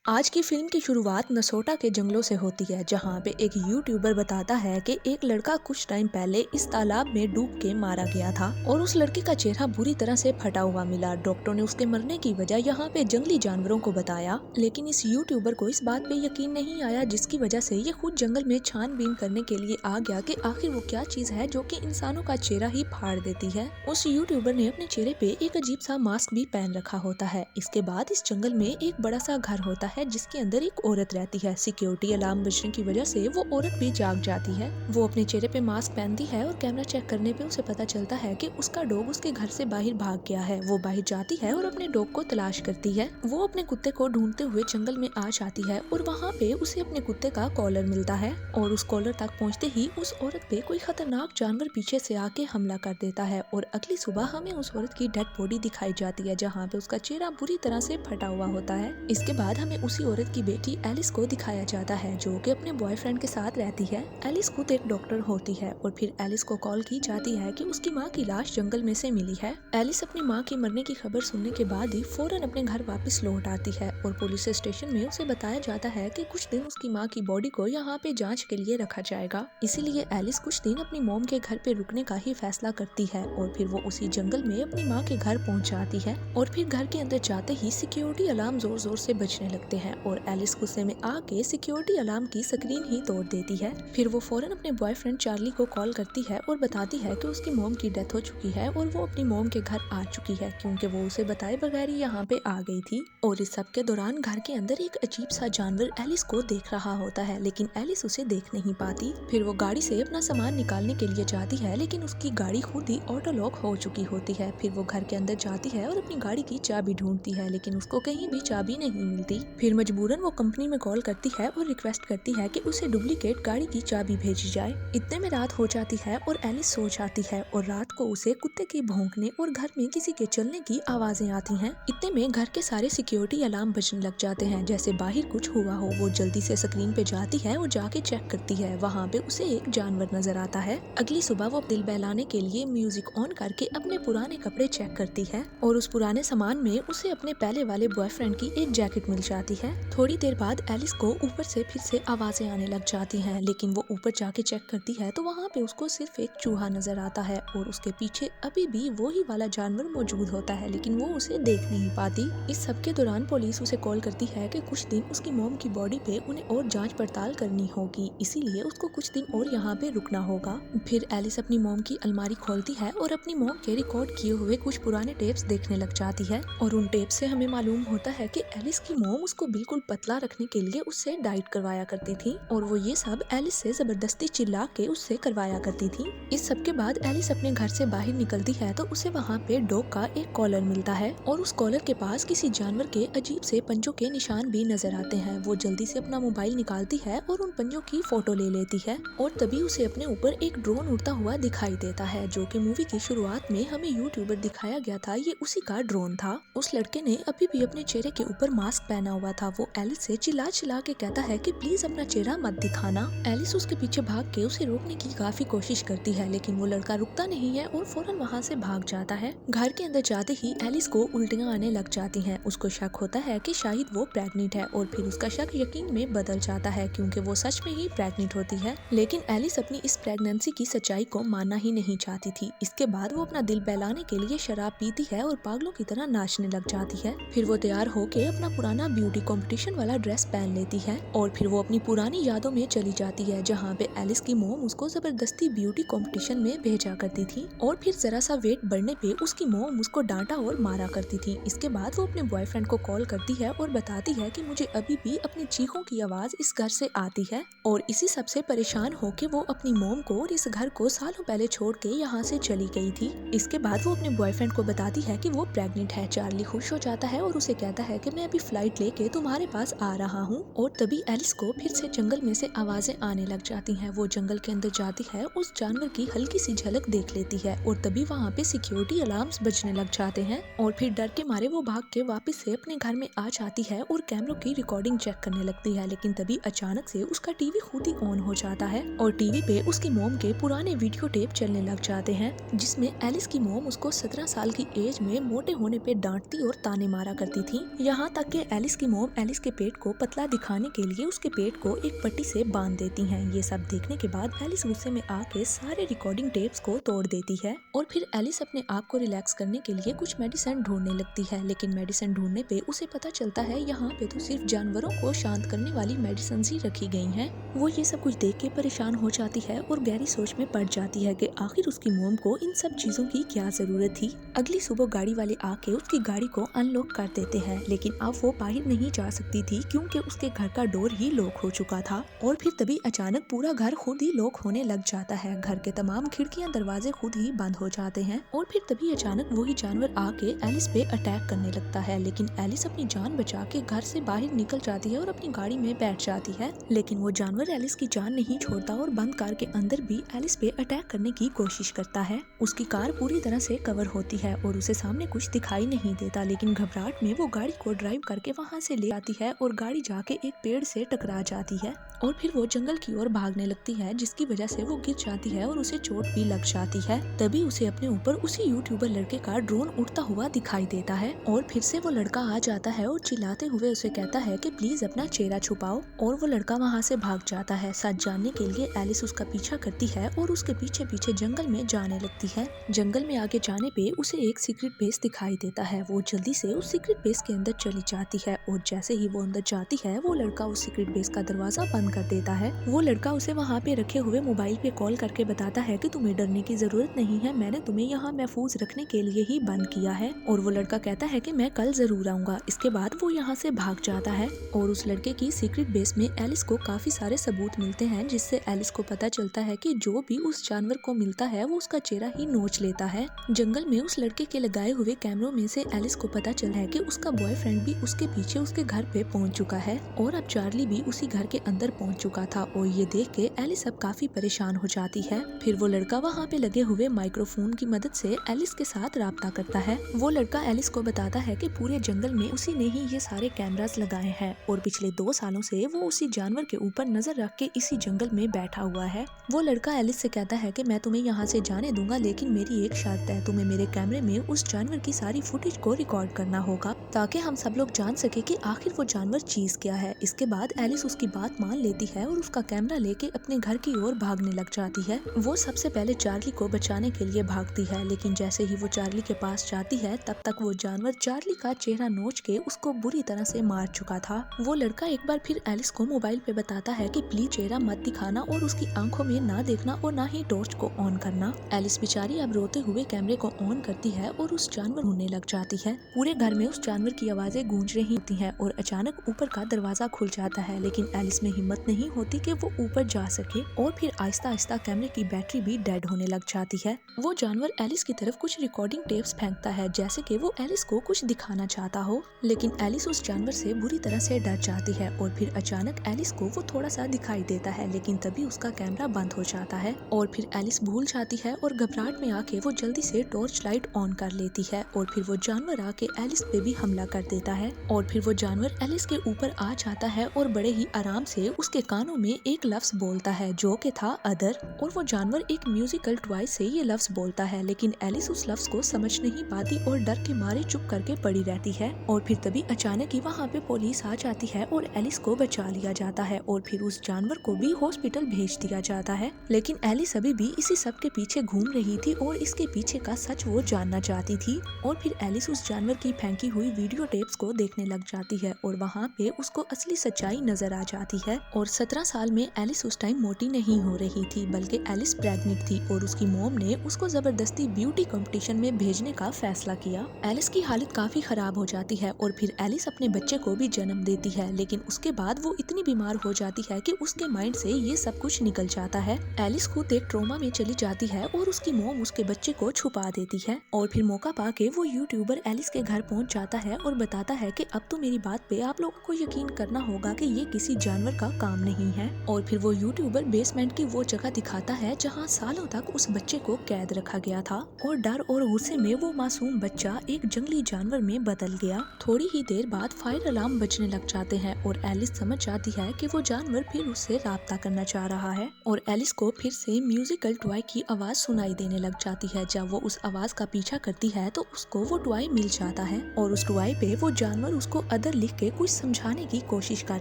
आज की फिल्म की शुरुआत नसोटा के जंगलों से होती है, जहां पे एक यूट्यूबर बताता है कि एक लड़का कुछ टाइम पहले इस तालाब में डूब के मारा गया था और उस लड़के का चेहरा बुरी तरह से फटा हुआ मिला। डॉक्टर ने उसके मरने की वजह यहाँ पे जंगली जानवरों को बताया, लेकिन इस यूट्यूबर को इस बात पे यकीन नहीं आया, जिसकी वजह से ये खुद जंगल में छानबीन करने के लिए आ गया कि आखिर वो क्या चीज है जो कि इंसानों का चेहरा ही फाड़ देती है। उस यूट्यूबर ने अपने चेहरे पे एक अजीब सा मास्क भी पहन रखा होता है। इसके बाद इस जंगल में एक बड़ा सा घर होता है जिसके अंदर एक औरत रहती है। सिक्योरिटी अलार्म बजने की वजह से वो औरत भी जाग जाती है। वो अपने चेहरे पे मास्क पहनती है और कैमरा चेक करने पे उसे पता चलता है कि उसका डॉग उसके घर से बाहर भाग गया है। वो बाहर जाती है और अपने डॉग को तलाश करती है। वो अपने कुत्ते को ढूंढते हुए जंगल में आ जाती है और वहाँ पे उसे अपने कुत्ते का कॉलर मिलता है और उस कॉलर तक पहुँचते ही उस औरत पे कोई खतरनाक जानवर पीछे से आके हमला कर देता है और अगली सुबह हमें उस औरत की डेड बॉडी दिखाई जाती है, जहाँ पे उसका चेहरा बुरी तरह से फटा हुआ होता है। इसके बाद हमें उसी औरत की बेटी एलिस को दिखाया जाता है, जो कि अपने बॉयफ्रेंड के साथ रहती है। एलिस खुद एक डॉक्टर होती है और फिर एलिस को कॉल की जाती है कि उसकी माँ की लाश जंगल में से मिली है। एलिस अपनी माँ के मरने की खबर सुनने के बाद ही फौरन अपने घर वापस लौट आती है और पुलिस स्टेशन में उसे बताया जाता है कि कुछ दिन उसकी माँ की बॉडी को यहाँ पे जांच के लिए रखा जाएगा। इसीलिए एलिस कुछ दिन अपनी मॉम के घर पे रुकने का ही फैसला करती है और फिर वो उसी जंगल में अपनी माँ के घर पहुँच जाती है और फिर घर के अंदर जाते ही सिक्योरिटी अलार्म जोर जोर से बजने लगते हैं और एलिस गुस्से में आके सिक्योरिटी अलार्म की स्क्रीन ही तोड़ देती है। फिर वो फौरन अपने बॉयफ्रेंड चार्ली को कॉल करती है और बताती है कि उसकी मॉम की डेथ हो चुकी है और वो अपनी मॉम के घर आ चुकी है, क्योंकि वो उसे बताए बगैर ही यहाँ पे आ गई थी। और इस सब के दौरान घर के अंदर एक अजीब सा जानवर एलिस को देख रहा होता है, लेकिन एलिस उसे देख नहीं पाती। फिर वो गाड़ी से अपना सामान निकालने के लिए जाती है, लेकिन उसकी गाड़ी खुद ही ऑटो लॉक हो चुकी होती है। फिर वो घर के अंदर जाती है और अपनी गाड़ी की चाबी ढूंढती है, लेकिन उसको कहीं भी चाबी नहीं मिलती। फिर मजबूरन वो कंपनी में कॉल करती है और रिक्वेस्ट करती है कि उसे डुप्लीकेट गाड़ी की चाबी भेजी जाए। इतने में रात हो जाती है और एलिस सो जाती है और रात को उसे कुत्ते के भौंकने और घर में किसी के चलने की आवाजें आती हैं। इतने में घर के सारे सिक्योरिटी अलार्म बजने लग जाते हैं, जैसे बाहर कुछ हुआ हो। वो जल्दी से स्क्रीन पे जाती है और जाके चेक करती है। वहाँ पे उसे एक जानवर नजर आता है। अगली सुबह वो दिल बहलाने के लिए म्यूजिक ऑन करके अपने पुराने कपड़े चेक करती है और उस पुराने सामान में उसे अपने पहले वाले बॉयफ्रेंड की एक जैकेट मिल जाती है। थोड़ी देर बाद एलिस को ऊपर से फिर से आवाजें आने लग जाती हैं, लेकिन वो ऊपर जाके चेक करती है तो वहाँ पे उसको सिर्फ एक चूहा नजर आता है और उसके पीछे अभी भी वही वाला जानवर मौजूद होता है, लेकिन वो उसे देख नहीं पाती। इस सब के दौरान पुलिस उसे कॉल करती है कि कुछ दिन उसकी मॉम की बॉडी पे उन्हें और जांच पड़ताल करनी होगी, इसीलिए उसको कुछ दिन और यहाँ पे रुकना होगा। फिर एलिस अपनी मॉम की अलमारी खोलती है और अपनी मॉम के रिकॉर्ड किए हुए कुछ पुराने टेप्स देखने लग जाती है और उन टेप से हमें मालूम होता है कि एलिस की मॉम उसको बिल्कुल पतला रखने के लिए उससे डाइट करवाया करती थी और वो ये सब एलिस से जबरदस्ती चिल्ला के उससे करवाया करती थी। इस सब के बाद एलिस अपने घर से बाहर निकलती है तो उसे वहाँ पे डॉग का एक कॉलर मिलता है और उस कॉलर के पास किसी जानवर के अजीब से पंजों के निशान भी नजर आते हैं। वो जल्दी से अपना मोबाइल निकालती है और उन पंजों की फोटो ले लेती है और तभी उसे अपने ऊपर एक ड्रोन उड़ता हुआ दिखाई देता है, जो कि मूवी की शुरुआत में हमें यूट्यूबर दिखाया गया था, ये उसी का ड्रोन था। उस लड़के ने अभी भी अपने चेहरे के ऊपर मास्क पहना हुआ था। वो एलिस से चिल्ला चिल्ला के कहता है कि प्लीज अपना चेहरा मत दिखाना। एलिस उसके पीछे भाग के उसे रोकने की काफी कोशिश करती है, लेकिन वो लड़का रुकता नहीं है और फौरन वहाँ से भाग जाता है। घर के अंदर जाते ही एलिस को उल्टियाँ आने लग जाती हैं। उसको शक होता है कि शायद वो प्रेग्नेंट है और फिर उसका शक यकीन में बदल जाता है, क्योंकि वो सच में ही प्रेग्नेंट होती है। लेकिन एलिस अपनी इस प्रेगनेंसी की सच्चाई को मानना ही नहीं चाहती थी। इसके बाद वो अपना दिल बहलाने के लिए शराब पीती है और पागलों की तरह नाचने लग जाती है। फिर वो तैयार होके अपना पुराना ब्यूटी कंपटीशन वाला ड्रेस पहन लेती है और फिर वो अपनी पुरानी यादों में चली जाती है, जहाँ पे एलिस की मॉम उसको जबरदस्ती ब्यूटी कंपटीशन में भेजा करती थी और फिर जरा सा वेट बढ़ने पे उसकी मॉम उसको डांटा और मारा करती थी। इसके बाद वो अपने बॉयफ्रेंड को कॉल करती है और बताती है कि मुझे अभी भी अपनी चीखों की आवाज इस घर से आती है और इसी सबसे परेशान होके वो अपनी मॉम को और इस घर को सालों पहले छोड़ के यहाँ से चली गई थी। इसके बाद वो अपने बॉयफ्रेंड को बताती है कि वो प्रेग्नेंट है। चार्ली खुश हो जाता है और उसे कहता है कि मैं अभी फ्लाइट लेके तुम्हारे पास आ रहा हूँ और तभी एलिस को फिर से जंगल में से आवाजें आने लग जाती हैं। वो जंगल के अंदर जाती है, उस जानवर की हल्की सी झलक देख लेती है और तभी वहाँ पे सिक्योरिटी अलार्म्स बजने लग जाते हैं और फिर डर के मारे वो भाग के वापस से अपने घर में आ जाती है और कैमरों की रिकॉर्डिंग चेक करने लगती है। लेकिन तभी अचानक से उसका टीवी खुद ही ऑन हो जाता है और टीवी पे उसकी मॉम के पुराने वीडियो टेप चलने लग जाते हैं, जिसमें एलिस की मॉम उसको 17 साल की एज में मोटे होने पे डांटती और ताने मारा करती थी। यहाँ तक कि एलिस की मोम एलिस के पेट को पतला दिखाने के लिए उसके पेट को एक पट्टी से बांध देती हैं। ये सब देखने के बाद एलिस गुस्से में आके सारे रिकॉर्डिंग टेप्स को तोड़ देती है और फिर एलिस अपने आप को रिलैक्स करने के लिए कुछ मेडिसिन ढूंढने लगती है। लेकिन मेडिसिन ढूंढने पे उसे पता चलता है यहाँ पे तो सिर्फ जानवरों को शांत करने वाली मेडिसिन ही रखी गई हैं। वो ये सब कुछ देख के परेशान हो जाती है और गहरी सोच में पड़ जाती है कि आखिर उसकी मोम को इन सब चीजों की क्या जरूरत थी। अगली सुबह गाड़ी वाले आके उसकी गाड़ी को अनलॉक कर देते हैं, लेकिन अब वो बाहर नहीं जा सकती थी क्योंकि उसके घर का डोर ही लॉक हो चुका था। और फिर तभी अचानक पूरा घर खुद ही लॉक होने लग जाता है। घर के तमाम खिड़कियां दरवाजे खुद ही बंद हो जाते हैं और फिर तभी अचानक वही जानवर आके एलिस पे अटैक करने लगता है। लेकिन एलिस अपनी जान बचा के घर से बाहर निकल जाती है और अपनी गाड़ी में बैठ जाती है। लेकिन वो जानवर एलिस की जान नहीं छोड़ता और बंद कार के अंदर भी एलिस पे अटैक करने की कोशिश करता है। उसकी कार पूरी तरह से कवर होती है और उसे सामने कुछ दिखाई नहीं देता, लेकिन घबराहट में वो गाड़ी को ड्राइव करके वहाँ से ले आती है और गाड़ी जाके एक पेड़ से टकरा जाती है और फिर वो जंगल की ओर भागने लगती है, जिसकी वजह से वो गिर जाती है और उसे चोट भी लग जाती है। तभी उसे अपने ऊपर उसी यूट्यूबर लड़के का ड्रोन उड़ता हुआ दिखाई देता है और फिर से वो लड़का आ जाता है और चिल्लाते हुए उसे कहता है कि प्लीज अपना चेहरा छुपाओ। और वो लड़का वहाँ से भाग जाता है। सच जानने के लिए एलिस उसका पीछा करती है और उसके पीछे पीछे जंगल में जाने लगती है। जंगल में आगे जाने पे उसे एक सीक्रेट बेस दिखाई देता है। वो जल्दी से उस सीक्रेट बेस के अंदर चली जाती है और जैसे ही वो अंदर जाती है वो लड़का उस सीक्रेट बेस का दरवाजा बंद कर देता है। वो लड़का उसे वहाँ पे रखे हुए मोबाइल पे कॉल करके बताता है कि तुम्हें डरने की जरूरत नहीं है, मैंने तुम्हें यहाँ महफूज रखने के लिए ही बंद किया है। और वो लड़का कहता है कि मैं कल जरूर आऊंगा। इसके बाद वो यहाँ से भाग जाता है और उस लड़के की सीक्रेट बेस में एलिस को काफी सारे सबूत मिलते हैं, जिससे एलिस को पता चलता है कि जो भी उस जानवर को मिलता है वो उसका चेहरा ही नोच लेता है। जंगल में उस लड़के के लगाए हुए कैमरों में से एलिस को पता चला है कि उसका बॉयफ्रेंड भी उसके पीछे उसके घर पे पहुंच चुका है और अब चार्ली भी उसी घर के अंदर पहुंच चुका था। और ये देख के एलिस अब काफी परेशान हो जाती है। फिर वो लड़का वहाँ पे लगे हुए माइक्रोफोन की मदद से एलिस के साथ राब्ता करता है। वो लड़का एलिस को बताता है कि पूरे जंगल में उसी ने ही ये सारे कैमरास लगाए हैं और पिछले 2 सालों से वो उसी जानवर के ऊपर नजर रख के इसी जंगल में बैठा हुआ है। वो लड़का एलिस से कहता है कि मैं तुम्हें यहाँ से जाने दूंगा, लेकिन मेरी एक शर्त है, तुम्हें मेरे कैमरे में उस जानवर की सारी फुटेज को रिकॉर्ड करना होगा ताकि हम सब लोग जान सके कि आखिर वो जानवर चीज क्या है। इसके बाद एलिस उसकी बात मान लेती है और उसका कैमरा लेके अपने घर की ओर भागने लग जाती है। वो सबसे पहले चार्ली को बचाने के लिए भागती है, लेकिन जैसे ही वो चार्ली के पास जाती है तब तक वो जानवर चार्ली का चेहरा नोच के उसको बुरी तरह से मार चुका था। वो लड़का एक बार फिर एलिस को मोबाइल पे बताता है कि प्लीज चेहरा मत दिखाना और उसकी आंखों में ना देखना और ना ही टॉर्च को ऑन करना। एलिस बेचारी अब रोते हुए कैमरे को ऑन करती है और उस जानवर ढूंढने लग जाती है। पूरे घर में उस जानवर की आवाजें गूंज रही होती हैं और अचानक ऊपर का दरवाजा खुल जाता है, लेकिन एलिस में हिम्मत नहीं होती कि वो ऊपर जा सके और फिर आहिस्ता आहिस्ता कैमरे की बैटरी भी डेड होने लग जाती है। वो जानवर एलिस की तरफ कुछ रिकॉर्डिंग टेप्स फेंकता है, जैसे कि वो एलिस को कुछ दिखाना चाहता हो, लेकिन एलिस उस जानवर से बुरी तरह से डर जाती है और फिर अचानक एलिस को वो थोड़ा सा दिखाई देता है, लेकिन तभी उसका कैमरा बंद हो जाता है और फिर एलिस भूल जाती है और घबराहट में आके वो जल्दी से टॉर्च लाइट ऑन कर लेती है और फिर वो जानवर आके एलिस पे भी हमला कर देता है और फिर वो जानवर एलिस के ऊपर आ जाता है और बड़े ही आराम से उसके कानों में एक लफ्ज बोलता है जो कि था अदर। और वो जानवर एक म्यूजिकल टॉय से ये लफ्ज बोलता है, लेकिन एलिस उस लफ्ज को समझ नहीं पाती और डर के मारे चुप करके पड़ी रहती है। और फिर तभी अचानक ही वहाँ पे पुलिस आ जाती है और एलिस को बचा लिया जाता है और फिर उस जानवर को भी हॉस्पिटल भेज दिया जाता है। लेकिन एलिस अभी भी इसी सब के पीछे घूम रही थी और इसके पीछे का सच वो जानना चाहती थी। और फिर एलिस उस जानवर की फेंकी हुई वीडियो टेप्स को देखने लग जाती है और वहाँ पे उसको असली सच्चाई नजर आ जाती है। और 17 साल में एलिस उस टाइम मोटी नहीं हो रही थी, बल्कि एलिस प्रेग्नेंट थी और उसकी मॉम ने उसको जबरदस्ती ब्यूटी कंपटीशन में भेजने का फैसला किया। एलिस की हालत काफी खराब हो जाती है और फिर एलिस अपने बच्चे को भी जन्म देती है, लेकिन उसके बाद वो इतनी बीमार हो जाती है कि उसके माइंड से ये सब कुछ निकल जाता है। एलिस खुद एक ट्रोमा में चली जाती है और उसकी मॉम उसके बच्चे को छुपा देती है और फिर मौका पाके वो यूट्यूबर एलिस के घर पहुंच जाता है और बताता है कि अब तो मेरी बात पे आप लोगों को यकीन करना होगा कि ये किसी जानवर का काम नहीं है। और फिर वो यूट्यूबर बेसमेंट की वो जगह दिखाता है जहाँ सालों तक उस बच्चे को कैद रखा गया था और डर और गुस्से में वो मासूम बच्चा एक जंगली जानवर में बदल गया। थोड़ी ही देर बाद फायर अलार्म बजने लग जाते हैं और एलिस समझ जाती है कि वो जानवर फिर उससे राब्ता करना चाह रहा है और एलिस को फिर से म्यूजिकल टॉय की आवाज सुनाई देने लग जाती है। जब वो उस आवाज का पीछा करती है तो उसको वो टॉय मिल जाता है और उस टॉय पे वो जानवर उसको अदर लिख के कुछ समझाने की कोशिश कर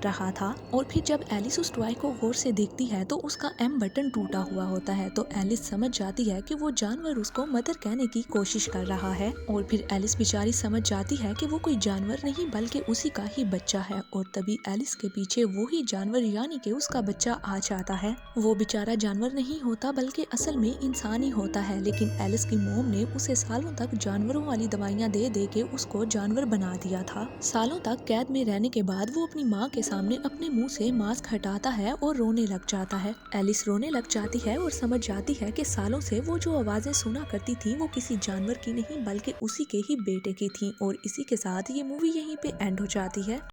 रहा था। और फिर जब एलिस उस टॉय को गौर से देखती है तो उसका एम बटन टूटा हुआ होता है। तो एलिस समझ जाती है कि वो जानवर उसको मदर कहने की कोशिश कर रहा है। और फिर एलिस बेचारी समझ जाती है कि वो कोई जानवर नहीं बल्कि उसी का ही बच्चा है। और तभी एलिस के पीछे वो ही जानवर यानी कि उसका बच्चा आ जाता है। वो बेचारा जानवर नहीं होता बल्कि असल में इंसान ही होता है, लेकिन एलिस की मोम ने उसे सालों तक जानवरों वाली दवाइयां दे दे के उसको जानवर बना दिया था। सालों तक कैद में रहने के बाद वो अपनी माँ के सामने अपने मुंह से मास्क हटाता है और रोने लग जाता है। एलिस रोने लग जाती है और समझ जाती है कि सालों से वो जो आवाजें सुना करती थी वो किसी जानवर की नहीं बल्कि उसी के ही बेटे की थी। और इसी के साथ ये मूवी यहीं पे एंड हो जाती है।